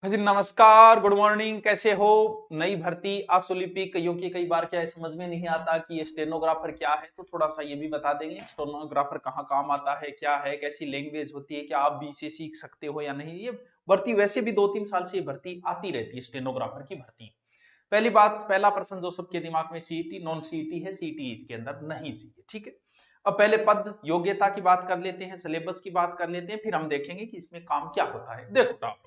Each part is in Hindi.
हाँ जी, नमस्कार, गुड मॉर्निंग। कैसे हो? नई भर्ती अशुलिपि कईयों की कई बार क्या है समझ में नहीं आता कि ये स्टेनोग्राफर क्या है, तो थोड़ा सा ये भी बता देंगे स्टेनोग्राफर कहाँ काम आता है, क्या है, कैसी लैंग्वेज होती है, क्या आप भी इसे सीख सकते हो या नहीं। ये भर्ती वैसे भी 2-3 साल से ये भर्ती आती रहती है, स्टेनोग्राफर की भर्ती। पहली बात, पहला प्रश्न जो सबके दिमाग में सीईटी नॉन सीईटी है, सीईटी इसके अंदर नहीं चाहिए, ठीक है। अब पहले पद योग्यता की बात कर लेते हैं, सिलेबस की बात कर लेते हैं, फिर हम देखेंगे कि इसमें काम क्या होता है। देखो आप,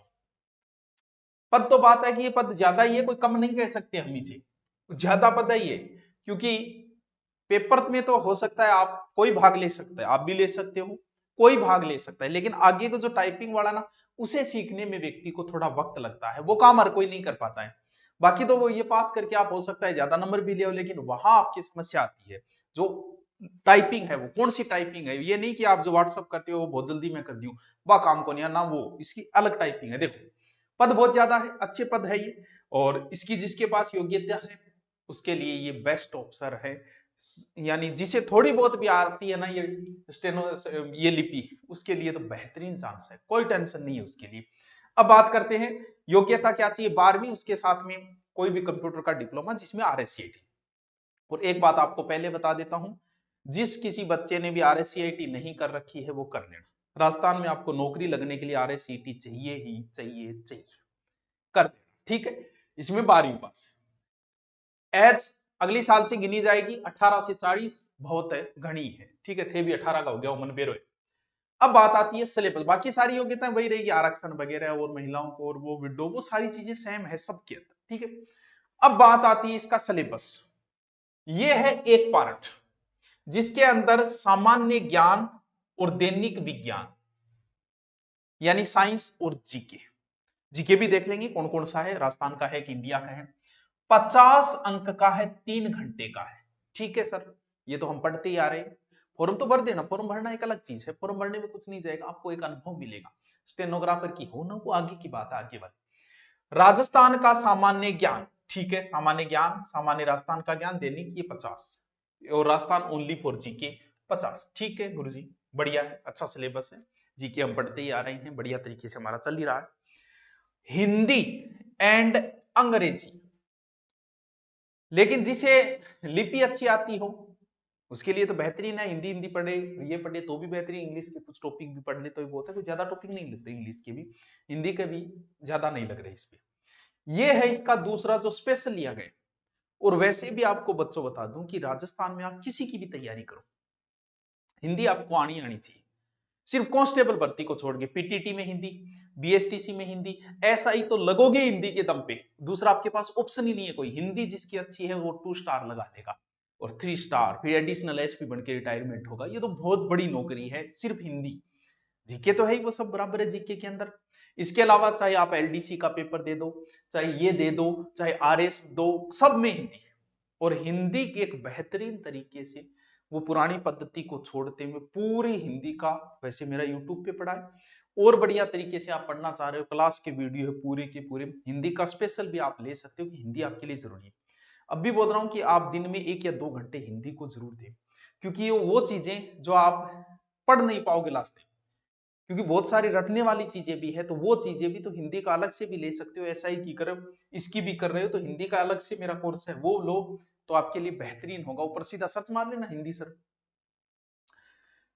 पद तो बात है कि ये पद ज्यादा ही है, कोई कम नहीं कह सकते हम इसे, ज्यादा पद है ये। क्योंकि पेपर में तो हो सकता है आप कोई भाग ले सकता है, आप भी ले सकते हो, कोई भाग ले सकता है, लेकिन आगे का जो टाइपिंग वाला ना, उसे सीखने में व्यक्ति को थोड़ा वक्त लगता है, वो काम हर कोई नहीं कर पाता है। बाकी तो वो ये पास करके आप हो सकता है ज्यादा नंबर भी ले, लेकिन वहां आपकी समस्या आती है जो टाइपिंग है, वो कौन सी टाइपिंग है। ये नहीं कि आप जो व्हाट्सअप करते हो वो बहुत जल्दी मैं कर दूं, वह काम को नहीं ना, वो इसकी अलग टाइपिंग है। देखो, पद बहुत ज्यादा है, अच्छे पद है ये, और इसकी जिसके पास योग्यता है उसके लिए ये बेस्ट ऑप्शन है। यानी जिसे थोड़ी बहुत भी आती है ना ये स्टेनो, ये लिपि, उसके लिए तो बेहतरीन चांस है, कोई टेंशन नहीं है उसके लिए। अब बात करते हैं योग्यता क्या चाहिए। 12वीं, उसके साथ में कोई भी कंप्यूटर का डिप्लोमा जिसमें आरएससीआईटी। और एक बात आपको पहले बता देता हूं, जिस किसी बच्चे ने भी आरएससीआईटी नहीं कर रखी है वो कर लेना। राजस्थान में आपको नौकरी लगने के लिए आरएससीआईटी चाहिए ही चाहिए चाहिए, कर देना, ठीक है। इसमें 12वीं पास है। एज अगली साल से गिनी जाएगी, 18 से 40 बहुत है, घनी है, ठीक है, थे भी 18 का हो गया उमन बेरो। अब बात आती है सिलेबस, बाकी सारी योग्यताएं वही रहेगी, आरक्षण वगैरह और महिलाओं को और वो विडो, वो सारी चीजें सेम है सबके अंदर, ठीक है। अब बात आती है इसका सिलेबस। ये है एक पार्ट जिसके अंदर सामान्य ज्ञान और दैनिक विज्ञान, यानी साइंस और जीके। जीके भी देख लेंगे कौन कौन सा है, राजस्थान का है कि इंडिया का है। 50 अंक का है, 3 घंटे का है, ठीक है सर। ये तो हम पढ़ते ही आ रहे हैं। फॉर्म तो भर देना, फॉर्म भरना एक अलग चीज है, फॉर्म भरने में कुछ नहीं जाएगा, आपको एक अनुभव मिलेगा। स्टेनोग्राफर की हो ना, वो आगे की बात है, आगे बात। राजस्थान का सामान्य ज्ञान, ठीक है, सामान्य ज्ञान, सामान्य राजस्थान का ज्ञान देने की 50, और राजस्थान ओनली फॉर जीके 50, ठीक है गुरु जी, बढ़िया है, अच्छा सिलेबस है। जीके हम पढ़ते ही आ रहे हैं, बढ़िया तरीके से हमारा चल ही रहा है। हिंदी एंड अंग्रेजी, लेकिन जिसे लिपि अच्छी आती हो उसके लिए तो बेहतरीन है, हिंदी हिंदी पढ़े, ये पढ़े तो भी बेहतरीन, इंग्लिश के कुछ टॉपिक भी पढ़ ले तो भी बहुत है, कोई ज्यादा टॉपिक नहीं लेते इंग्लिश के भी, हिंदी के भी ज्यादा नहीं लग रहे इस पे। ये है इसका दूसरा जो स्पेशल लिया गया। और वैसे भी आपको बच्चों बता दूं कि राजस्थान में आप किसी की भी तैयारी करो, हिंदी आपको आनी आनी चाहिए। सिर्फ कांस्टेबल भर्ती को छोड़ के पीटीटी में हिंदी, बीएसटीसी में हिंदी, ऐसा ही तो लगोगे हिंदी के दम पे, दूसरा आपके पास ऑप्शन ही नहीं है कोई। हिंदी जिसकी अच्छी है वो 2 स्टार लगा देगा, और 3 स्टार, फिर एडिशनल एसपी बन के रिटायरमेंट होगा। ये तो बहुत बड़ी नौकरी है, सिर्फ हिंदी। जीके तो है ही, वो सब बराबर है जीके के अंदर। इसके अलावा चाहे आप एलडीसी का पेपर दे दो, चाहे ये दे दो, चाहे आरएस दो, सब में हिंदी। और हिंदी के एक बेहतरीन तरीके से वो पुरानी पद्धति को छोड़ते हुए पूरी हिंदी का, वैसे मेरा यूट्यूब पे पढ़ा है, और बढ़िया तरीके से आप पढ़ना चाह रहे हो, क्लास के वीडियो है पूरे के पूरे हिंदी का, स्पेशल भी आप ले सकते हो कि हिंदी आपके लिए जरूरी है। अब भी बोल रहा हूं कि आप दिन में 1 या 2 घंटे हिंदी को जरूर दें, क्योंकि ये वो चीजें जो आप पढ़ नहीं पाओगे लास्ट टाइम, क्योंकि बहुत सारी रटने वाली चीजें भी है, तो वो चीजें भी तो हिंदी का अलग से भी ले सकते हो। ऐसा ही की करो, इसकी भी कर रहे हो तो हिंदी का अलग से मेरा कोर्स है वो लो, तो आपके लिए बेहतरीन होगा। ऊपर सीधा सर्च मार लेना हिंदी सर।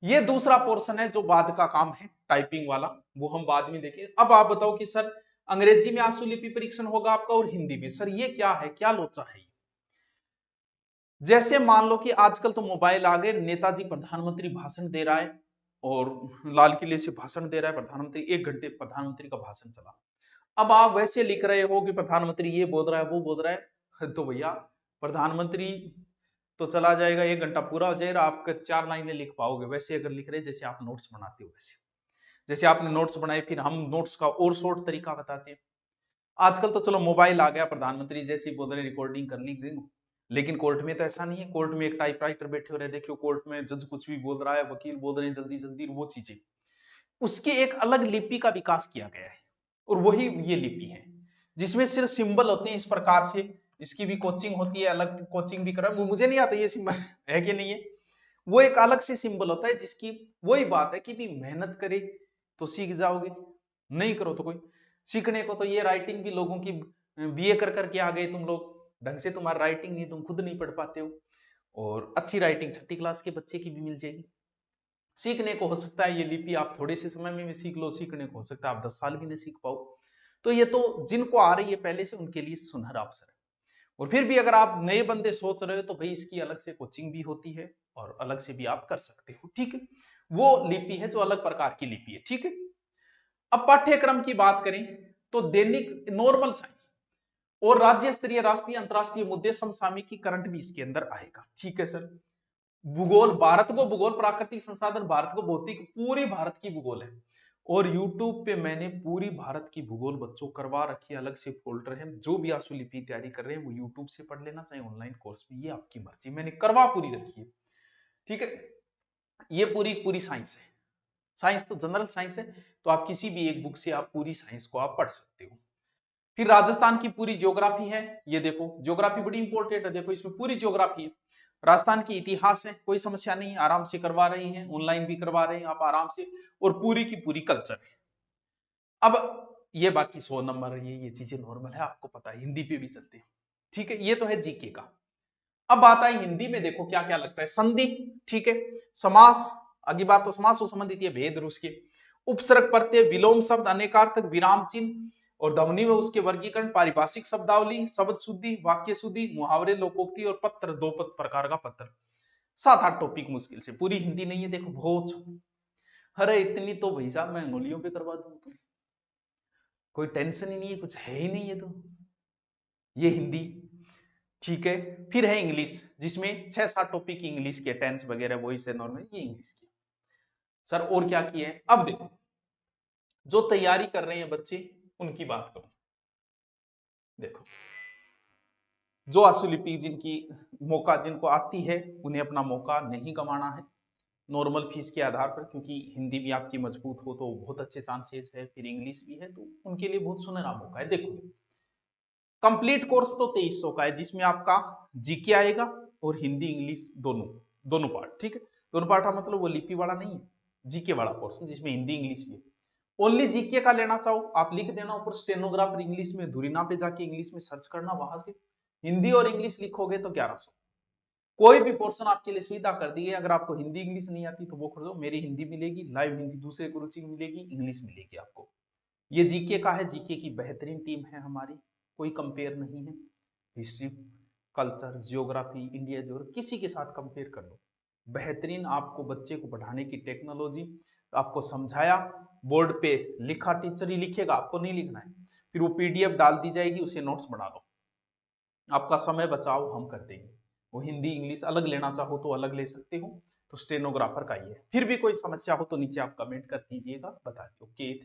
ये दूसरा पोर्शन है जो बाद का काम है, टाइपिंग वाला, वो हम बाद में देखें। अब आप बताओ कि सर अंग्रेजी में आशुलिपि परीक्षण होगा आपका और हिंदी में, सर ये क्या है, क्या लोचा है। जैसे मान लो कि आजकल तो मोबाइल आ गए, नेताजी प्रधानमंत्री भाषण दे रहा है, और लाल किले से भाषण दे रहा है प्रधानमंत्री, 1 घंटे प्रधानमंत्री का भाषण चला। अब आप वैसे लिख रहे हो कि प्रधानमंत्री ये बोल रहा है वो बोल रहा है, तो भैया प्रधानमंत्री तो चला जाएगा, 1 घंटा पूरा हो जाएगा, आपके 4 लाइनें लिख पाओगे। वैसे अगर लिख रहे जैसे आप नोट्स बनाते हो, वैसे जैसे आपने नोट्स बनाए, फिर हम नोट्स का और शॉर्ट तरीका बताते हैं। आजकल तो चलो मोबाइल आ गया, प्रधानमंत्री जैसे ही बोल रहे रिकॉर्डिंग कर लीजिए, लेकिन कोर्ट में तो ऐसा नहीं है। कोर्ट में एक टाइपराइटर बैठे हो रहे, देखियो कोर्ट में जज कुछ भी बोल रहा है, वकील बोल रहे हैं जल्दी जल्दी, वो चीजें, उसकी एक अलग लिपि का विकास किया गया है, और वही ये लिपि है जिसमें सिर्फ सिंबल होते हैं इस प्रकार से। इसकी भी कोचिंग होती है, अलग कोचिंग भी करा, मुझे नहीं आता ये सिंबल है कि नहीं है, वो एक अलग से सिंबल होता है जिसकी, वही बात है कि भी मेहनत करे तो सीख जाओगे, नहीं करो तो कोई। सीखने को तो ये राइटिंग भी लोगों की बीए कर करके आ गए तुम लोग, ढंग से तुम्हारा राइटिंग नहीं, तुम खुद नहीं पढ़ पाते हो, और अच्छी राइटिंग 6ठी क्लास के बच्चे की भी मिल जाएगी। सीखने को हो सकता है ये लिपि आप थोड़े से समय में भी सीख लो, सीखने को हो सकता है आप 10 साल भी नहीं सीख पाओ। तो ये तो जिनको आ रही है पहले से उनके लिए सुनहरा अवसर है। और फिर भी अगर आप नए बंदे सोच रहे हो तो भाई इसकी अलग से कोचिंग भी होती है और अलग से भी आप कर सकते हो, ठीक है। वो लिपि है जो अलग प्रकार की लिपि है, ठीक है। अब पाठ्यक्रम की बात करें तो दैनिक नॉर्मल साइंस और राज्य स्तरीय, राष्ट्रीय, अंतरराष्ट्रीय मुद्दे, समसामयिकी, करंट भी इसके अंदर आएगा, ठीक है सर। भूगोल, भारत को भूगोल, प्राकृतिक संसाधन भारत को भौतिक, पूरी भारत की भूगोल है। और YouTube पे मैंने पूरी भारत की भूगोल बच्चों करवा रखी है, अलग से फोल्डर है। जो भी आशुलिपि तैयारी कर रहे हैं वो YouTube से पढ़ लेना, चाहे ऑनलाइन कोर्स में, ये आपकी मर्जी, मैंने करवा पूरी रखी है, ठीक है। ये पूरी पूरी साइंस है, साइंस तो जनरल साइंस है, तो आप किसी भी एक बुक से आप पूरी साइंस को आप पढ़ सकते हो। फिर राजस्थान की पूरी ज्योग्राफी है, ये देखो ज्योग्राफी बड़ी इंपॉर्टेंट है, देखो इसमें पूरी ज्योग्राफी है। राजस्थान की इतिहास है, कोई समस्या नहीं है, आराम से करवा रही हैं, ऑनलाइन भी करवा रहे हैं आप आराम से, और पूरी की पूरी कल्चर है। अब ये बाकी 100 नंबर ये चीजें नॉर्मल है, आपको पता है, हिंदी पे भी चलते हैं, ठीक है। ये तो है जीके का। अब आता है हिंदी में, देखो क्या क्या लगता है। संधि, ठीक है। समास, अगली बात तो समास से संबंधित है, भेद रूस के। उपसर्ग, प्रत्यय, विलोम शब्द, अनेकार्थक, विराम चिन्ह और ध्वनि में उसके वर्गीकरण, पारिभाषिक शब्दावली, शब्द शुद्धि, वाक्य शुद्धि, मुहावरे, लोकोक्ति और पत्र, दो प्रकार का पत्र। 7-8 टॉपिक मुश्किल से, पूरी हिंदी नहीं है, देखो बहुत। अरे इतनी तो भाई साहब मैं अंगुलियों पे करवा दूं तो कोई टेंशन ही नहीं है, कुछ है ही नहीं है। तो ये हिंदी, ठीक है। फिर है इंग्लिश, जिसमें 6-7 टॉपिक इंग्लिश के, टेंस वगैरह, वॉइस है नॉर्मल, ये इंग्लिश की। सर और क्या किए हैं, अब देखो जो तैयारी कर रहे हैं बच्चे उनकी बात करूं। देखो जो आशुलिपि जिनकी मौका जिनको आती है उन्हें अपना मौका नहीं गंवाना है, नॉर्मल फीस के आधार पर, क्योंकि हिंदी भी आपकी मजबूत हो तो बहुत अच्छे चांसेस है, फिर इंग्लिश भी है तो उनके लिए बहुत सुनहरा मौका है। देखो कंप्लीट कोर्स तो 2300 का है, जिसमें आपका जीके आएगा और हिंदी इंग्लिश दोनों दोनों पार्ट, ठीक है। दोनों पार्ट का मतलब वो लिपि वाला नहीं है, जीके वाला कोर्स जिसमें हिंदी इंग्लिश भी है। ओनली जीके का लेना चाहो आप लिख देना ऊपर स्टेनोग्राफर इंग्लिश में, धुरीना पे जाके इंग्लिश में सर्च करना, वहां से हिंदी और इंग्लिश लिखोगे तो 1100। कोई भी पोर्शन आपके लिए सुविधा कर दी है, अगर आपको हिंदी इंग्लिश नहीं आती तो वो कर दो, मेरी हिंदी मिलेगी लाइव, हिंदी दूसरे गुरुजी की मिलेगी, इंग्लिश मिलेगी आपको। ये जीके का है, जीके की बेहतरीन टीम है हमारी, कोई कंपेयर नहीं है। History, culture, geography, India geography, किसी के साथ कंपेयर कर लो, बेहतरीन आपको बच्चे को पढ़ाने की टेक्नोलॉजी, आपको समझाया, बोर्ड पे लिखा, टीचर ही लिखेगा, आपको नहीं लिखना है, फिर वो पीडीएफ डाल दी जाएगी, उसे नोट्स बना लो, आपका समय बचाओ, हम कर देंगे। वो हिंदी इंग्लिश अलग लेना चाहो तो अलग ले सकते हो, तो स्टेनोग्राफर का ही है। फिर भी कोई समस्या हो तो नीचे आप कमेंट कर दीजिएगा, बता दिए। ओके।